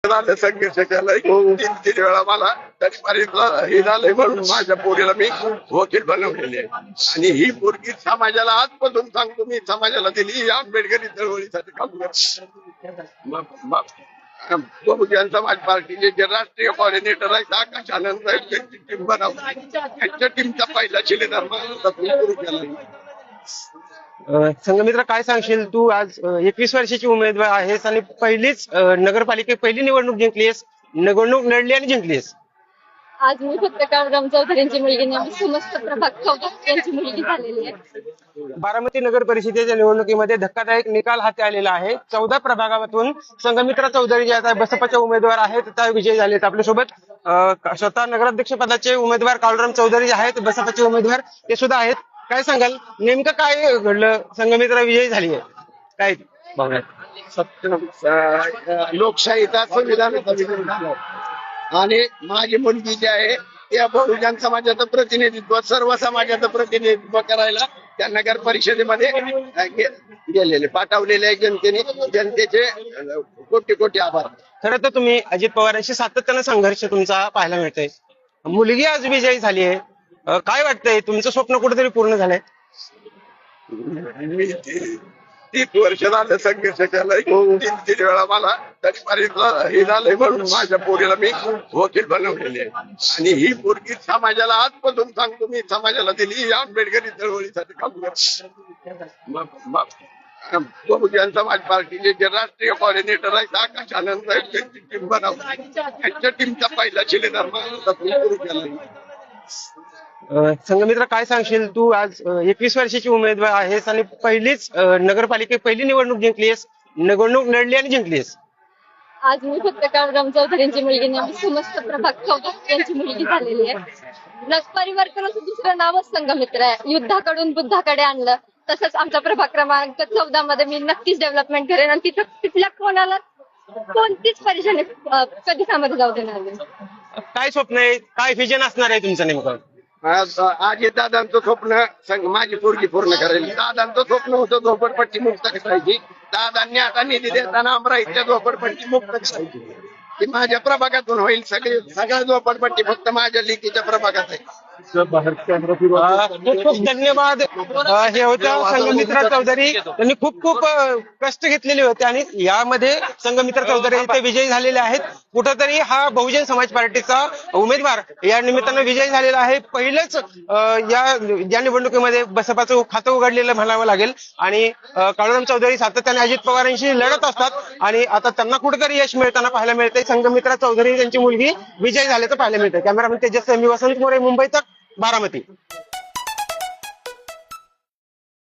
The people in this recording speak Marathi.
झालं संघर्ष केलाय तीन तीन वेळा मला तरी पर्यंत हे झालंय म्हणून माझ्या पोरीला मी वकील बनवलेले आणि ही पोरगी समाजाला आजपासून सांगतो मी समाजाला दिली ही आंबेडकरी चळवळीसाठी काम करतो. बहुजन समाज पार्टीचे जे राष्ट्रीय कोऑर्डिनेटर आहेत आकाश आनंद साहेब त्यांची टीम बनवली त्यांच्या टीमचा पहिला शिलेदार माझा सुरू केला. संघमित्रा काय सांगशील तू आज 21 वर्षाची उमेदवार आहेस आणि पहिलीच नगरपालिकेत पहिली निवडणूक जिंकलीस, निवडणूक लढली आणि जिंकलीस. आज मी फक्त काळूराम चौधरींची मुलगी नाही, समस्त प्रभाग चौधरी यांची मुलगी झालेली आहे. बारामती नगर परिषदेच्या निवडणुकीमध्ये धक्कादायक निकाल हाती आलेला आहे. 14 प्रभागातून संघमित्रा चौधरी जे आता बसपाचे उमेदवार आहेत त्या विजयी झालेत. आपल्यासोबत स्वतः नगराध्यक्ष पदाचे उमेदवार काळूराम चौधरी आहेत, बसपाचे उमेदवार ते सुद्धा आहेत. काय सांगाल नेमकं काय घडलं? संघमित्रा विजयी झाली आहे, काय लोकशाहीचा संविधानाचा विजय झाला आणि माझी मुलगी जी आहे त्या बहुजन समाजाचं प्रतिनिधित्व सर्व समाजाचं प्रतिनिधित्व करायला त्या नगर परिषदेमध्ये गेलेले पाठवलेले आहे जनतेने. जनतेचे कोटी कोटी आभार. खरं तर तुम्ही अजित पवारांशी सातत्यानं संघर्ष तुमचा पाहायला मिळतोय. मुलगी आज विजयी झाली आहे, काय वाटतंय? तुमचं स्वप्न कुठेतरी पूर्ण झालंय? 30 वर्ष झालं संघर्ष केलाय तीन तीन वेळा मला तरी पर्यंत हे झालंय म्हणून माझ्या पोरीला मी वकील बनवलेले आणि ही पोरगी समाजाला आजपासून सांगतो मी समाजाला दिली ही आंबेडकरी चळवळीसाठी काम करतो. बहुजन समाज पार्टीचे जे राष्ट्रीय कोऑर्डिनेटर आहेत आकाश आनंद साहेब त्यांची टीम बनवली त्यांच्या टीमचा पहिला शिलेदार माझा सुरू केला. संघमित्रा काय सांगशील तू आज 21 वर्षाची उमेदवार आहेस आणि पहिलीच नगरपालिकेत पहिली निवडणूक जिंकलीस, निवडणूक लढली आणि जिंकलीस. आज मी फक्त काळूराम चौधरींची मुलगी नाही, समस्त प्रभाग चौधरी यांची मुलगी झालेली आहे. परिवर्तनाचं दुसरं नावच संघमित्र आहे. युद्धाकडून बुद्धाकडे आणलं. तसंच आमचा प्रभाग क्रमांक 14 मध्ये मी नक्कीच डेव्हलपमेंट करेन आणि तिथल्या कोणाला कोणतीच परेशानी कधी सामोरे जाऊ देणार नाही. काय स्वप्न आहे, काय व्हिजन असणार आहे तुमचं नेमकं? आजी दादांचं स्वप्न माझी पोरगी पूर्ण करेल. दादांचं स्वप्न होतं झोपडपट्टी मुक्त करायची. दादांनी आता निधी देताना अमराईच्या झोपडपट्टी मुक्त करायची ती माझ्या प्रभागातून होईल. सगळ्या झोपडपट्टी फक्त माझ्या लेकीच्या प्रभागात आहे. खूप खूप धन्यवाद. हे होतं संघमित्रा चौधरी. त्यांनी खूप खूप कष्ट घेतलेले होते आणि यामध्ये संघमित्रा चौधरी इथे विजयी झालेले आहेत. कुठंतरी हा बहुजन समाज पार्टीचा उमेदवार या निमित्तानं विजयी झालेला आहे. पहिलेच या निवडणुकीमध्ये बसपाचं खातं उघडलेलं म्हणावं लागेल आणि काळूराम चौधरी सातत्याने अजित पवारांशी लढत असतात आणि आता त्यांना कुठेतरी यश मिळताना पाहायला मिळतंय. संघमित्रा चौधरी त्यांची मुलगी विजयी झाल्याचं पाहायला मिळतंय. कॅमेरामॅन तेजस मी वसंत मोरे, मुंबई तक, बारामती.